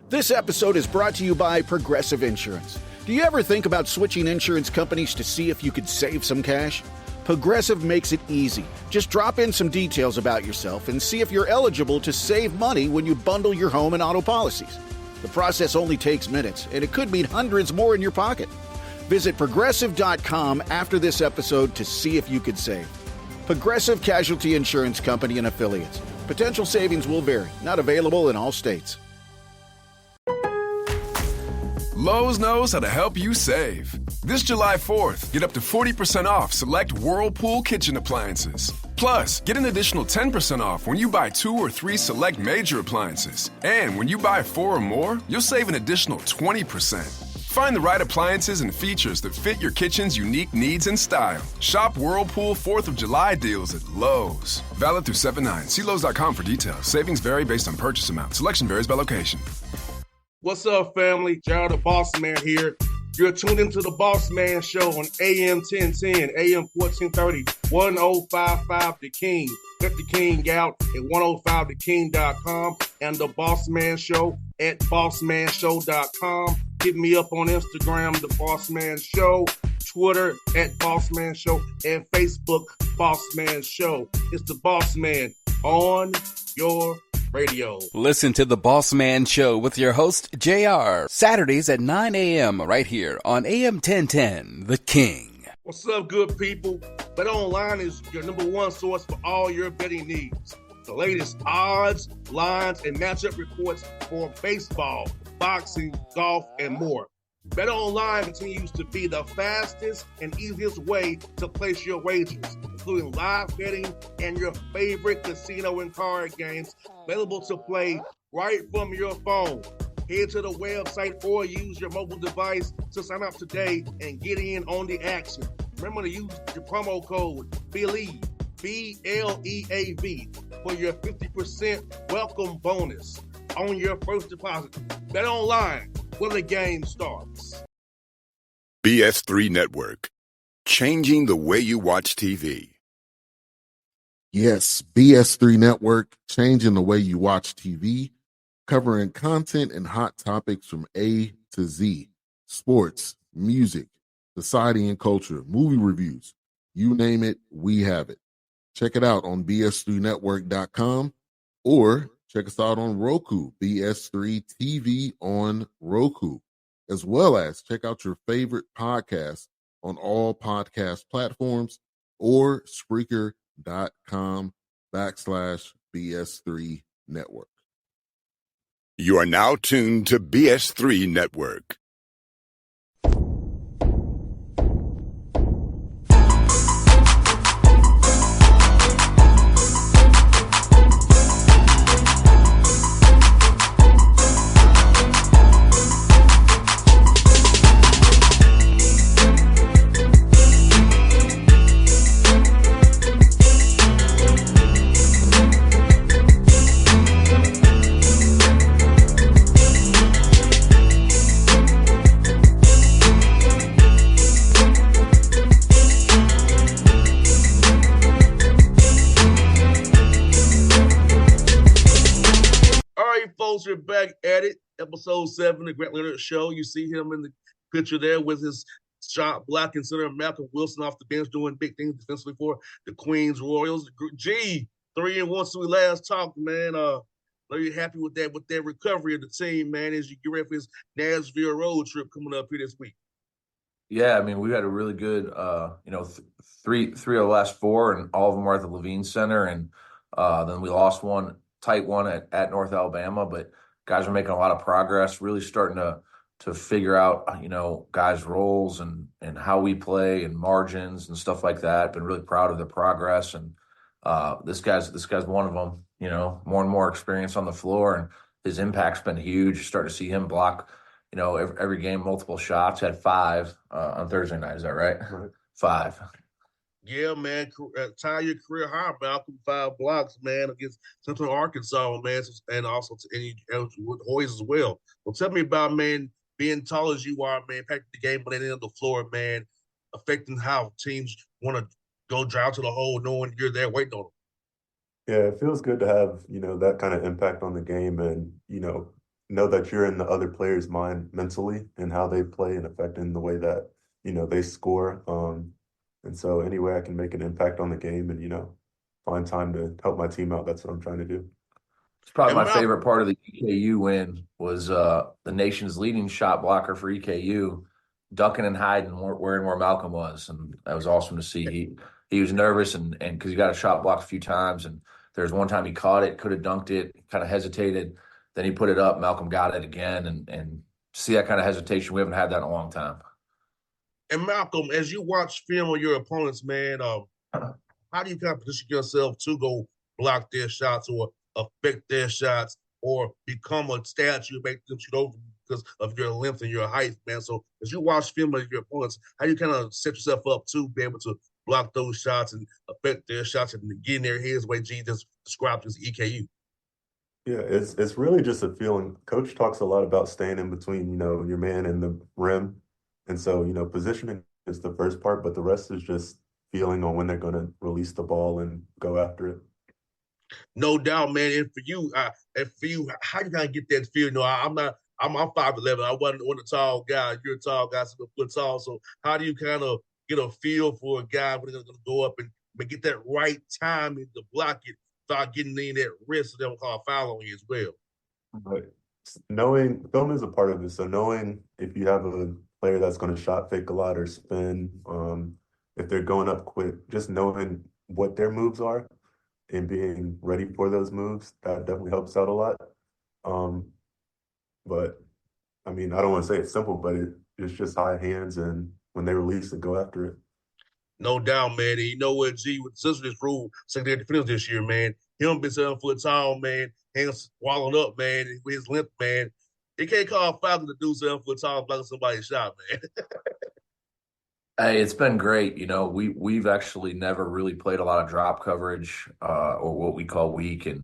This episode is brought to you by Progressive Insurance. Do you ever think about switching insurance companies to see if you could save some cash? Progressive makes it easy. Just drop in some details about yourself and see if you're eligible to save money when you bundle your home and auto policies. The process only takes minutes, and it could mean hundreds more in your pocket. Visit Progressive.com after this episode to see if you could save. Progressive Casualty Insurance Company and Affiliates. Potential savings will vary. Not available in all states. Lowe's knows how to help you save. This July 4th, get up to 40% off select Whirlpool kitchen appliances. Plus, get an additional 10% off when you buy 2 or 3 select major appliances. And when you buy 4 or more, you'll save an additional 20%. Find the right appliances and features that fit your kitchen's unique needs and style. Shop Whirlpool 4th of July deals at Lowe's. Valid through 7/9. See Lowe's.com for details. Savings vary based on purchase amount. Selection varies by location. What's up, family? Jared the Bossman here. You're tuned into the Bossman Show on AM 1010, AM 1430, 1055 The King. Let the King out at 105theking.com and the Bossman Show at bossmanshow.com. Hit me up on Instagram, The Bossman Show, Twitter at Bossman Show, and Facebook, Bossman Show. It's the Bossman on your radio. Listen to the Bossman Show with your host, JR, Saturdays at 9 a.m. right here on AM 1010, The King. What's up, good people? BetOnline is your number one source for all your betting needs. The latest odds, lines, and matchup reports for baseball, boxing, golf, and more. BetOnline continues to be the fastest and easiest way to place your wagers, including live betting and your favorite casino and card games available to play right from your phone. Head to the website or use your mobile device to sign up today and get in on the action. Remember to use your promo code BELIEVE, BLEAV, for your 50% welcome bonus on your first deposit. BetOnline, where the game starts. BS3 Network, changing the way you watch TV. Yes, BS3 Network, changing the way you watch TV, covering content and hot topics from A to Z, sports, music, society and culture, movie reviews, you name it, we have it. Check it out on bs3network.com or check us out on Roku, BS3 TV on Roku, as well as check out your favorite podcast on all podcast platforms or Spreaker.com/BS3 Network. You are now tuned to BS3 Network. We're back at it. Episode 7, the Grant Leonard Show. You see him in the picture there with his shot blocking center Malcolm Wilson off the bench doing big things defensively for the Queens Royals. G, 3-1 since we last talked, man. Are you happy with that recovery of the team, man, as you get ready for his Nashville road trip coming up here this week? Yeah, I mean, we had a really good, three of the last 4, and all of them were at the Levine Center, and then we lost one tight one at North Alabama, but guys are making a lot of progress, really starting to figure out, guys' roles and how we play and margins and stuff like that. Been really proud of the progress, and this guy's one of them. More and more experience on the floor, and his impact's been huge. Starting to see him block, every game, multiple shots. Had 5 on Thursday night. Is that right? Right. 5. Yeah, man. Tie your career high, Malcolm. 5 blocks, man, against Central Arkansas, man, and also with Hoyes as well. Well, tell me about, man, being tall as you are, man, impacting the game on the end of the floor, man, affecting how teams want to go drive to the hole knowing you're there waiting on them. Yeah, it feels good to have, that kind of impact on the game and, know that you're in the other player's mind mentally and how they play and affecting the way that, they score. And so any way I can make an impact on the game and, find time to help my team out, that's what I'm trying to do. It's probably And my Malcolm, favorite part of the EKU win was the nation's leading shot blocker for EKU, ducking and hiding wearing where Malcolm was, and that was awesome to see. He was nervous and because he got a shot blocked a few times, and there's one time he caught it, could have dunked it, kind of hesitated, then he put it up. Malcolm got it again, and see that kind of hesitation, we haven't had that in a long time. and Malcolm, as you watch film of your opponents, man, how do you kind of position yourself to go block their shots or affect their shots or become a statue, make them shoot over because of your length and your height, man? So as you watch film of your opponents, how do you kind of set yourself up to be able to block those shots and affect their shots and get in their heads the way G just described as EKU? Yeah, it's really just a feeling. Coach talks a lot about staying in between, your man and the rim. And so, positioning is the first part, but the rest is just feeling on when they're going to release the ball and go after it. No doubt, man. And for you, how you kind of get that feel? I'm 5'11". I wasn't a tall guy. You're a tall guy, 7 foot tall. So how do you kind of get a feel for a guy when they're going to go up and get that right timing to block it, start getting in that risk, so they don't call a foul on you as well? But knowing film is a part of it. So knowing if you have a player that's going to shot fake a lot or spin, if they're going up quick, just knowing what their moves are and being ready for those moves, that definitely helps out a lot. Um, but I mean, I don't want to say it's simple, but it's just high hands and when they release it, go after it. No doubt, man. And you know what, G, with since this rule, secondary defenders this year, man, him being 7 foot tall, man, hands swallowed up, man, with his length, man. They can't call Falcon to do 7 foot tall blocking somebody's shot, man. Hey, it's been great. We've actually never really played a lot of drop coverage or what we call weak, and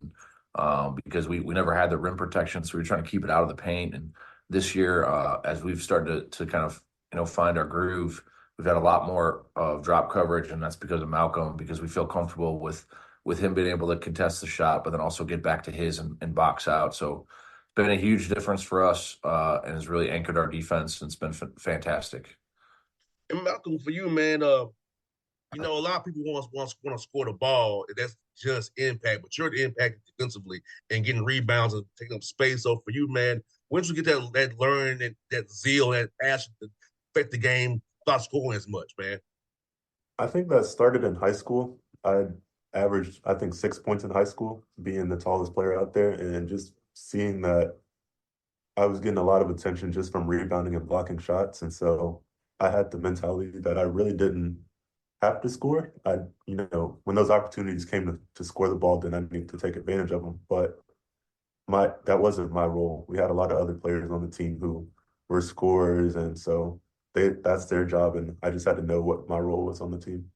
because we never had the rim protection, so we were trying to keep it out of the paint. And this year, as we've started to kind of find our groove, we've had a lot more of drop coverage, and that's because of Malcolm, because we feel comfortable with him being able to contest the shot, but then also get back to his and box out. So it's been a huge difference for us and has really anchored our defense, and it's been fantastic. And Malcolm, for you, man, a lot of people want to score the ball, and that's just impact, but you're the impact defensively and getting rebounds and taking up space. So for you, man, once you get that learn, that zeal, that passion to affect the game, start scoring as much, man. I think that started in high school. I averaged, I think, 6 points in high school, being the tallest player out there, and just seeing that I was getting a lot of attention just from rebounding and blocking shots. And so I had the mentality that I really didn't have to score. When those opportunities came to score the ball, then I need to take advantage of them. But that wasn't my role. We had a lot of other players on the team who were scorers, and so that's their job, and I just had to know what my role was on the team.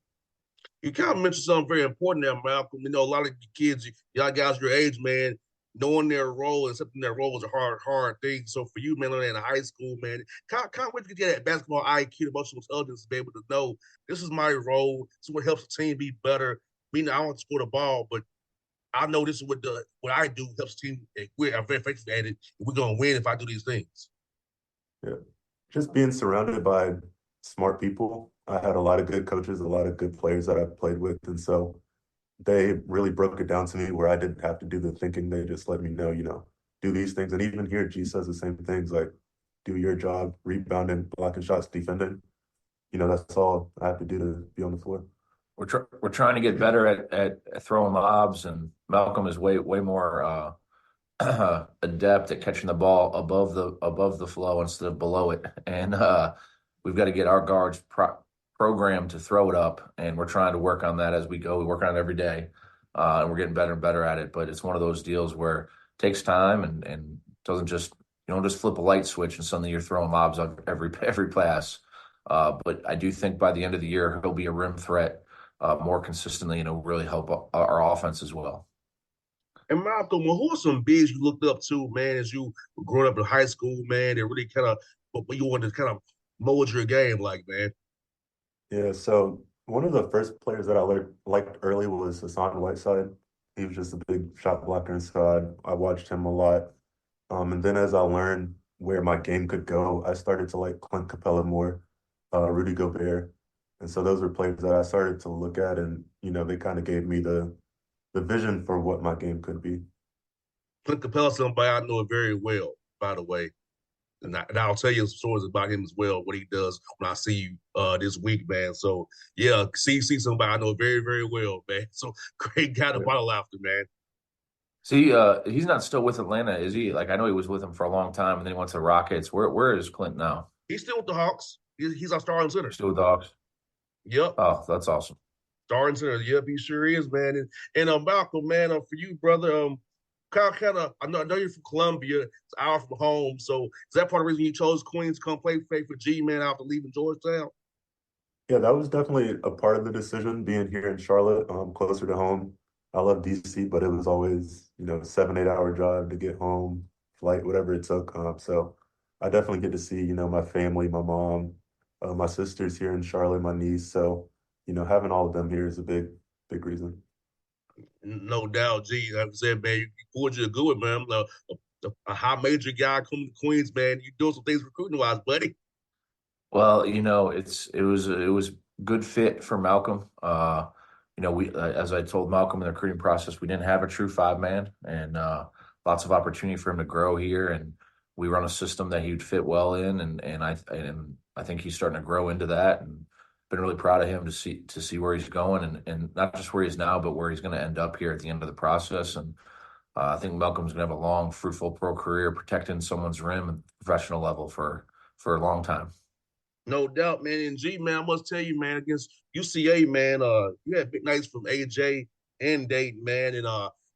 You kind of mentioned something very important there, Malcolm. A lot of kids, y'all guys your age, man, knowing their role and accepting their role is a hard thing. So for you, man, in high school, man, can't wait to get that basketball IQ, emotional intelligence, to be able to know this is my role. This is what helps the team be better. Meaning I want to score the ball, but I know this is what I do helps the team. And I'm very effective at it. And we're gonna win if I do these things. Yeah. Just being surrounded by smart people. I had a lot of good coaches, a lot of good players that I played with. And so they really broke it down to me where I didn't have to do the thinking. They just let me know, do these things. And even here, G says the same things, like do your job, rebounding, blocking shots, defending. That's all I have to do to be on the floor. We're trying to get better at throwing lobs, and Malcolm is way more adept at catching the ball above the flow instead of below it. And we've got to get our guards programmed to throw it up, and we're trying to work on that as we go. We work on it every day, and we're getting better and better at it. But it's one of those deals where it takes time and doesn't just you don't just flip a light switch and suddenly you're throwing lobs on every pass. But I do think by the end of the year he'll be a rim threat more consistently, and it'll really help our offense as well. And Malcolm, who are some bigs you looked up to, man, as you were growing up in high school, man, that really kind of, but you wanted to kind of mold your game, like, man? Yeah, so one of the first players that I liked early was Hassan Whiteside. He was just a big shot blocker, and so I watched him a lot. And then as I learned where my game could go, I started to like Clint Capella more, Rudy Gobert. And so those were players that I started to look at and, they kind of gave me the vision for what my game could be. Clint Capella, somebody I know very well, by the way. And I'll tell you some stories about him as well, what he does when I see you this week, man. So yeah, see somebody I know very, very well, man. So great guy to Yeah. bottle after, man. See, he's not still with Atlanta, is he? Like I know he was with them for a long time, and then he went to the Rockets. Where is Clint now? He's still with the Hawks. He's our starting center. Still with the Hawks? Yep. Oh, that's awesome. Starting center. Yep, he sure is, man. And Malcolm, man, for you, brother, kind of, I know you're from Columbia. It's an hour from home. So is that part of the reason you chose Queens to come play for G, man, after leaving Georgetown? Yeah, that was definitely a part of the decision being here in Charlotte, closer to home. I love DC, but it was always, 7, 8 hour drive to get home, flight, whatever it took. So I definitely get to see, my family, my mom, my sister's here in Charlotte, my niece. So, having all of them here is a big, big reason. No doubt, G. Like I said, man, you pulled you a good one, man. A high major guy coming to Queens, man. You doing some things recruiting wise, buddy. Well, it was good fit for Malcolm. We as I told Malcolm in the recruiting process, we didn't have a true five man, and lots of opportunity for him to grow here. And we run a system that he would fit well in, and I think he's starting to grow into that. And been really proud of him to see where he's going, and not just where he is now, but where he's going to end up here at the end of the process. And I think Malcolm's going to have a long, fruitful pro career protecting someone's rim at the professional level for a long time. No doubt, man. And G, man, I must tell you, man, against UCA, man, you had big nights from AJ and Dayton, man. And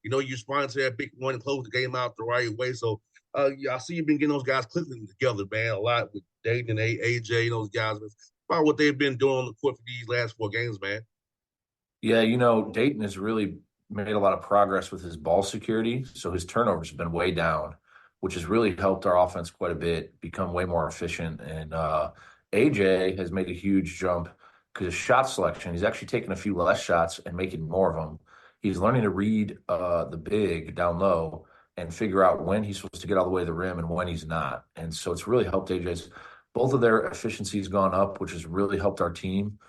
you responded to that big one and closed the game out the right way. So yeah, I see you've been getting those guys clicking together, man, a lot with Dayton and AJ and those guys. About what they've been doing on the court for these last 4 games, man. Yeah, Dayton has really made a lot of progress with his ball security. So his turnovers have been way down, which has really helped our offense quite a bit, become way more efficient. And AJ has made a huge jump because his shot selection, he's actually taking a few less shots and making more of them. He's learning to read the big down low and figure out when he's supposed to get all the way to the rim and when he's not. And so it's really helped AJ's. Both of their efficiencies gone up, which has really helped our team,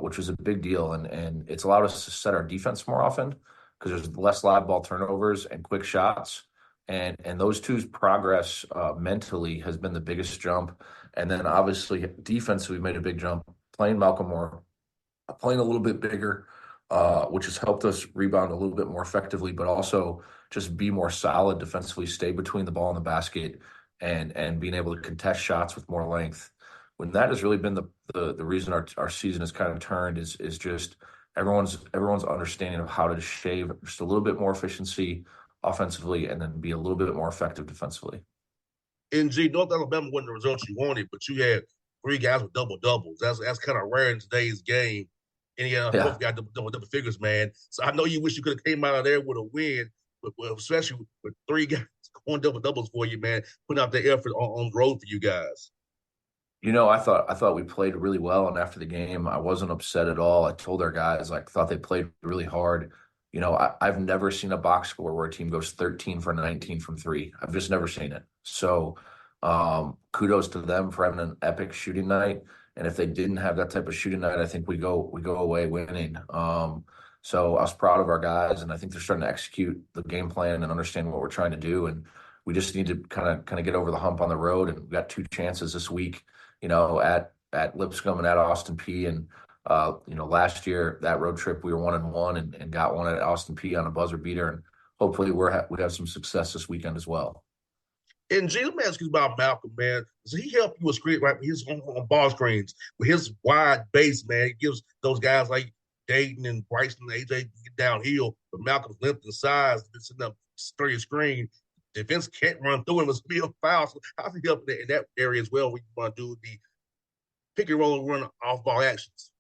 which was a big deal. And it's allowed us to set our defense more often because there's less live ball turnovers and quick shots. And those two's progress mentally has been the biggest jump. And then obviously defense, we've made a big jump, playing Malcolm more, playing a little bit bigger, which has helped us rebound a little bit more effectively, but also just be more solid defensively, stay between the ball and the basket, and being able to contest shots with more length. When that has really been the reason our season has kind of turned is just everyone's understanding of how to shave just a little bit more efficiency offensively and then be a little bit more effective defensively. And G, North Alabama wasn't the results you wanted, but you had 3 guys with double doubles. That's kind of rare in today's game. And yeah, Yeah. both got double figures, man. So I know you wish you could have came out of there with a win, but especially with 3 guys going double doubles for you, man, putting out the effort on growth for you guys. I thought we played really well, and after the game, I wasn't upset at all. I told our guys, like, thought they played really hard. I've never seen a box score where a team goes 13 for 19 from three. I've just never seen it. So, kudos to them for having an epic shooting night. And if they didn't have that type of shooting night, I think we go away winning. So I was proud of our guys, and I think they're starting to execute the game plan and understand what we're trying to do. And we just need to kind of get over the hump on the road. And we got 2 chances this week, at Lipscomb and at Austin P. And last year that road trip we were 1-1 and got one at Austin P on a buzzer beater, and hopefully we have some success this weekend as well. And G, let me ask you about Malcolm, man. Does he help you with screen, right? His on ball screens with his wide base, man. He gives those guys like Dayton and Bryson and AJ get downhill, but Malcolm's length and size, sitting up straight your screen. Defense can't run through him. It's be a foul. So how's he helping in that area as well when you want to do the pick and roll and run off ball actions?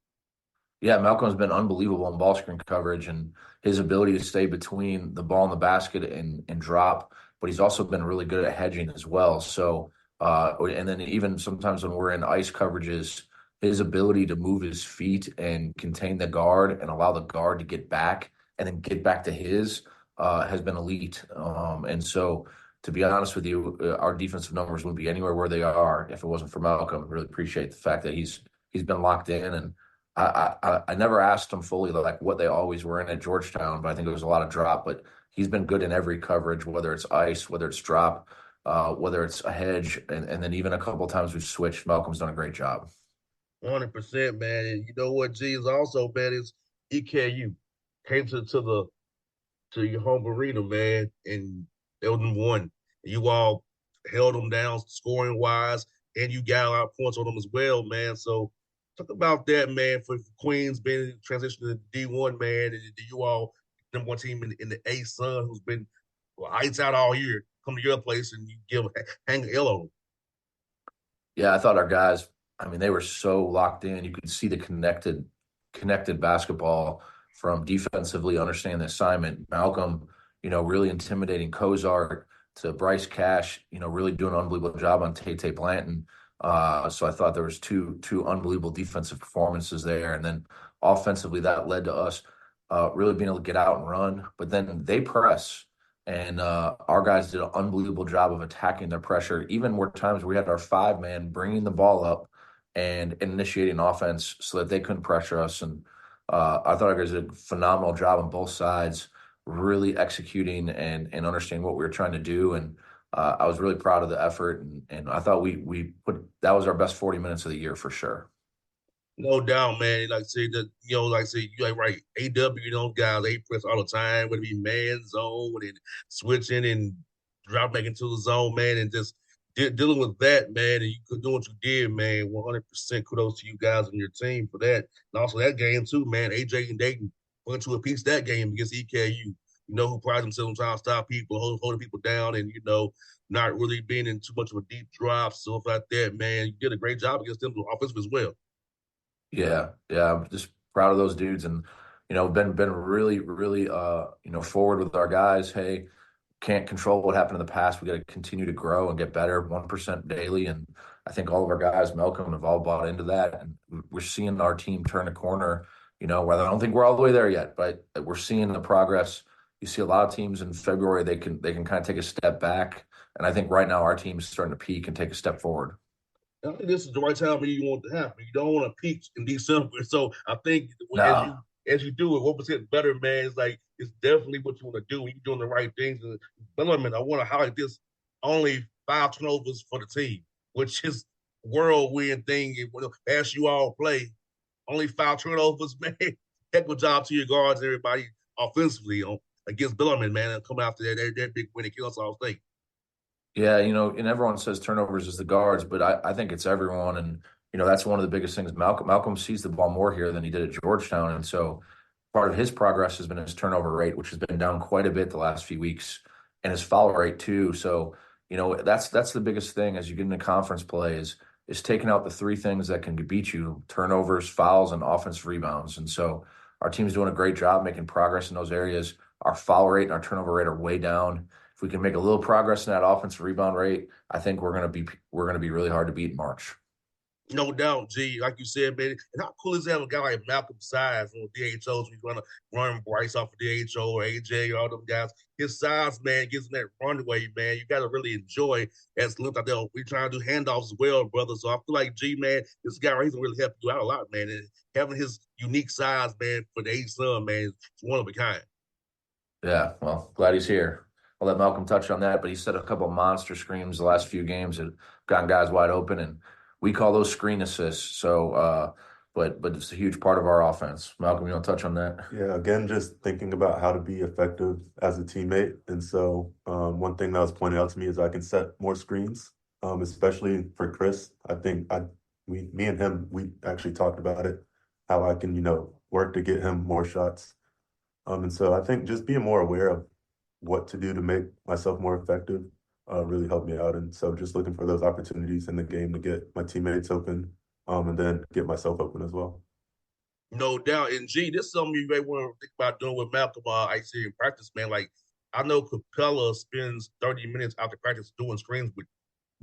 Yeah, Malcolm's been unbelievable in ball screen coverage and his ability to stay between the ball and the basket and drop, but he's also been really good at hedging as well. So, and then even sometimes when we're in ice coverages, his ability to move his feet and contain the guard and allow the guard to get back and then get back to his has been elite. And so, to be honest with you, our defensive numbers wouldn't be anywhere where they are if it wasn't for Malcolm. I really appreciate the fact that he's been locked in, and I never asked him fully like what they always were in at Georgetown, but I think it was a lot of drop. But he's been good in every coverage, whether it's ice, whether it's drop, whether it's a hedge, and then even a couple of times we've switched. Malcolm's done a great job. 100%, man. And you know what, G is also, man, is EKU came to your home arena, man, and they was one. You all held them down scoring wise, and you got a lot of points on them as well, man. So talk about that, man. For Queens being transitioned to D1, man, and you all number one team in the A Sun, who's been lights out all year, come to your place and you give hang a L on them. Yeah, I thought our guys, I mean, they were so locked in. You could see the connected basketball from defensively understanding the assignment. Malcolm, really intimidating Kozart to Bryce Cash, really doing an unbelievable job on Tay Blanton. So I thought there was two unbelievable defensive performances there. And then offensively, that led to us really being able to get out and run. But then they press. And our guys did an unbelievable job of attacking their pressure. Even were times where we had our 5-man bringing the ball up and initiating offense so that they couldn't pressure us. And I thought our guys did a phenomenal job on both sides, really executing and understanding what we were trying to do. And I was really proud of the effort. And I thought that was our best 40 minutes of the year for sure. No doubt, man. Like I say that, like I say, you like right. AW, guys, they press all the time, whether it be man zone and switching and drop back into the zone, man, and just dealing with that, man. And you could do what you did, man. 100% kudos to you guys and your team for that. And also that game too, man. AJ and Dayton went to a piece that game against EKU. Who prides themselves on trying to stop people, holding people down, and not really being in too much of a deep drop, stuff like that, man. You did a great job against them offensively as well. Yeah. I'm just proud of those dudes, and been really, really forward with our guys. Hey, can't control what happened in the past. We got to continue to grow and get better, 1% daily. And I think all of our guys, Malcolm, have all bought into that, and we're seeing our team turn a corner. Whether I don't think we're all the way there yet, but we're seeing the progress. You see a lot of teams in February, they can kind of take a step back, and I think right now our team is starting to peak and take a step forward. I think this is the right time for you want to happen. You don't want to peak in December. So I think as you do it, 1% better, man, it's definitely what you want to do when you're doing the right things. And Bellarmine, I want to highlight this: only 5 turnovers for the team, which is whirlwind thing. As you all play, only 5 turnovers, man. Heck of a job to your guards, everybody offensively against Bellarmine, man, and come after that big win at Kennesaw State. Yeah, and everyone says turnovers is the guards, but I think it's everyone. And, that's one of the biggest things. Malcolm sees the ball more here than he did at Georgetown. And so part of his progress has been his turnover rate, which has been down quite a bit the last few weeks, and his foul rate too. So, that's the biggest thing as you get into conference play is taking out the 3 things that can beat you: turnovers, fouls, and offensive rebounds. And so our team's doing a great job making progress in those areas. Our foul rate and our turnover rate are way down. If we can make a little progress in that offensive rebound rate, I think we're gonna be really hard to beat in March. No doubt, G. Like you said, man. And how cool is that? A guy like Malcolm size on DHOs, we're gonna run Bryce off of DHO or AJ or all them guys. His size, man, gives him that runway, man. You got to really enjoy as look out there. We're trying to do handoffs as well, brother. So I feel like G, man, this guy right, he's gonna really help you out a lot, man. And having his unique size, man, for the A-Sun, man, it's one of a kind. Yeah, well, glad he's here. I'll let Malcolm touch on that, but he set a couple of monster screens the last few games that gotten guys wide open, and we call those screen assists. So, but it's a huge part of our offense. Malcolm, you want to touch on that? Yeah, again, just thinking about how to be effective as a teammate. And so one thing that was pointed out to me is I can set more screens, especially for Chris. I think me and him, we actually talked about it, how I can, work to get him more shots. And so I think just being more aware of what to do to make myself more effective really helped me out. And so just looking for those opportunities in the game to get my teammates open and then get myself open as well. No doubt. And G, this is something you may want to think about doing with Malcolm. I see in practice, man. Like I know Capella spends 30 minutes after practice doing screens with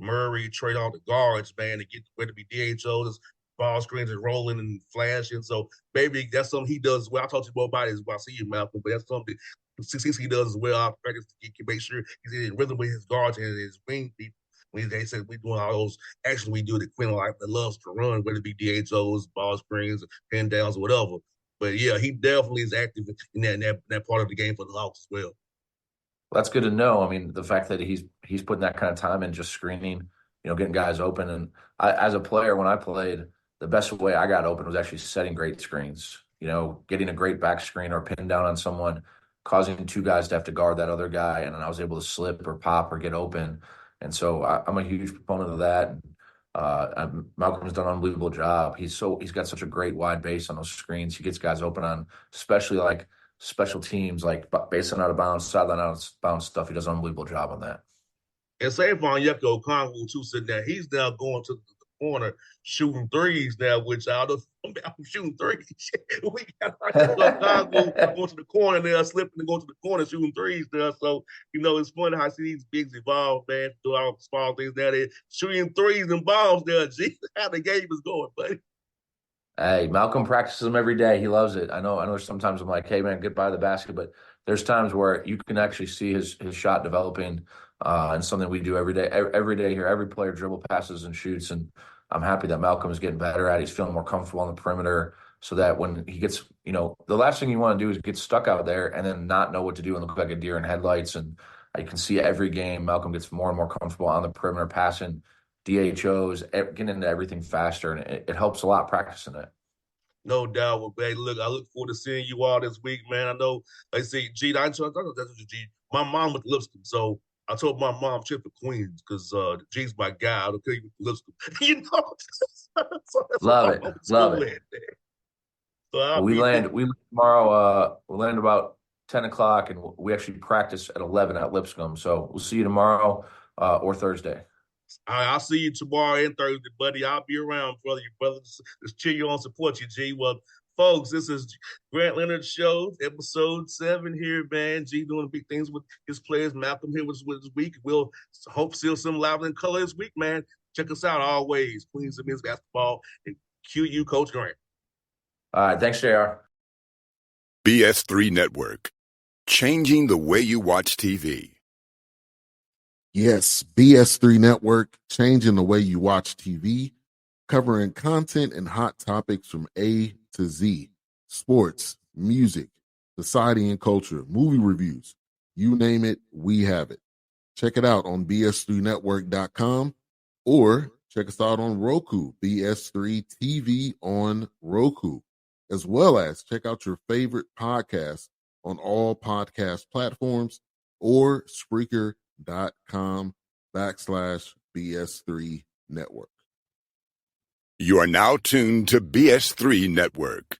Murray, trade all the guards, man, to get where to be DHOs, ball screens and rolling and flashing. So maybe that's something he does well. I talked to you more about it as well. I see you, Malcolm, but that's something since he does as well. I practice to make sure he's in rhythm with his guards and his wing people. When they said we doing all those actions we do that Quinn like that loves to run, whether it be DHOs, ball screens, pin downs, or whatever. But yeah, he definitely is active in that part of the game for the Hawks as well. That's good to know. I mean, the fact that he's putting that kind of time in just screening, getting guys open. And as a player, when I played, the best way I got open was actually setting great screens. Getting a great back screen or pin down on someone, causing two guys to have to guard that other guy, and then I was able to slip or pop or get open. And so I'm a huge proponent of that. Malcolm's done an unbelievable job. He's got such a great wide base on those screens. He gets guys open on, especially like special teams, like basing out of bounds, sideline out of bounds stuff. He does an unbelievable job on that. And same for Onyeka Okongwu too, sitting there. He's now going to the corner shooting threes now, which I'm shooting threes. We got Okongwu going to the corner there, slipping and going to the corner shooting threes there. So, it's funny how I see these bigs evolve, man, do all the small things there. They're shooting threes and bombs there. Gee, how the game is going, buddy. Hey, Malcolm practices them every day. He loves it. I know sometimes I'm like, hey, man, get by the basket. But there's times where you can actually see his shot developing, and something we do every day. Every day here, every player dribble passes and shoots. And I'm happy that Malcolm is getting better at it. He's feeling more comfortable on the perimeter so that when he gets, the last thing you want to do is get stuck out there and then not know what to do and look like a deer in headlights. And you can see every game, Malcolm gets more and more comfortable on the perimeter, passing DHOs, getting into everything faster. And it helps a lot practicing it. No doubt. Well, hey, look, I look forward to seeing you all this week, man. I know, like I say, G, I know that's what G. My mom went to Lipscomb, so I told my mom trip to Queens because G's my guy. I don't care you Lipscomb. So love it. So we land tomorrow. We land about 10 o'clock, and we actually practice at 11 at Lipscomb. So we'll see you tomorrow or Thursday. I'll see you tomorrow and Thursday, buddy. I'll be around, brother. Your brothers just cheer you on, support you, G. Well, folks, this is Grant Leonard Show, episode 7 here, man. G doing big things with his players. Malcolm here with his week. We'll hope to see some live in color this week, man. Check us out always. Queens of Men's Basketball and QU Coach Grant. All right. Thanks, JR. BS3 Network. Changing the way you watch TV. Yes, BS3 Network, changing the way you watch TV, covering content and hot topics from A to Z, sports, music, society and culture, movie reviews, you name it, we have it. Check it out on bs3network.com or check us out on Roku, BS3 TV on Roku, as well as check out your favorite podcast on all podcast platforms or Spreaker.com/BS3 Network. You are now tuned to BS3 Network.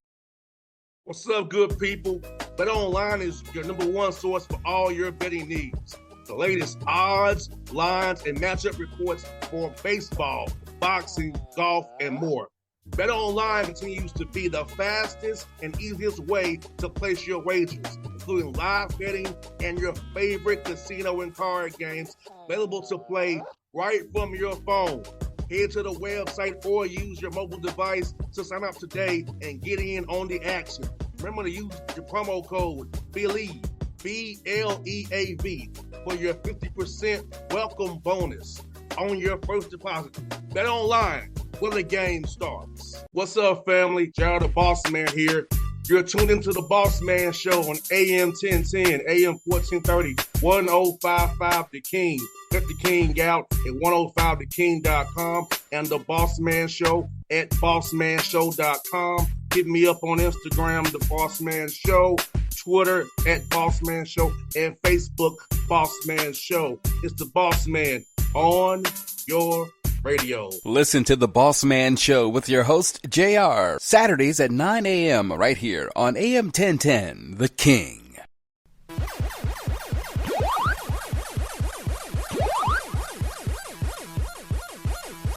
What's up, good people? Bet Online is your number one source for all your betting needs. The latest odds, lines, and matchup reports for baseball, boxing, golf, and more. Bet Online continues to be the fastest and easiest way to place your wagers, including live betting and your favorite casino and card games available to play right from your phone. Head to the website or use your mobile device to sign up today and get in on the action. Remember to use your promo code BELIEVE, BLEAV, for your 50% welcome bonus on your first deposit. Bet Online, where the game starts. What's up, family? Jared the Bossman here. You're tuned into the Bossman Show on AM 1010, AM 1430, 1055 The King. Check The King out at 105theking.com and the Bossman Show at bossmanshow.com. Hit me up on Instagram, The Bossman Show, Twitter at Bossman Show, and Facebook, Bossman Show. It's the Bossman on your radio. Listen to The Bossman Show with your host, JR, Saturdays at 9 a.m. right here on AM 1010, The King.